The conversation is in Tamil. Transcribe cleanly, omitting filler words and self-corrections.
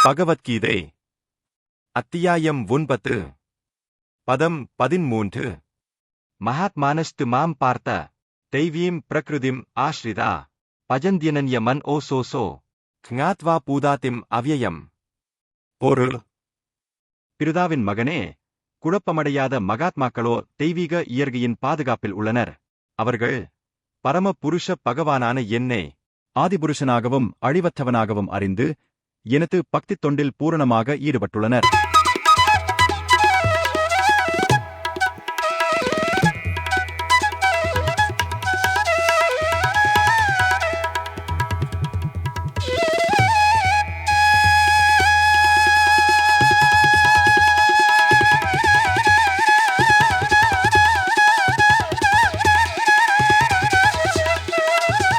பகவத்கீதை அத்தியாயம் 9 பதம் 13 மகாத்மானஸ்து மாம் பார்த்த தெய்வீம் பிரகிருதிம் ஆஸ்ரிதா பஜந்தியனன்ய மன் ஓ சோசோ ஞாத்வா பூதாதிம் அவ்யயம். பொருள்: பிருதாவின் மகனே, குழப்பமடையாத மகாத்மாக்களோ தெய்வீக இயற்கையின் பாதுகாப்பில் உள்ளனர். அவர்கள் பரம புருஷ பகவானான என்னை ஆதிபுருஷனாகவும் அழிவற்றவனாகவும் அறிந்து எனது பக்தித் தொண்டில் பூரணமாக ஈடுபட்டுள்ளனர்.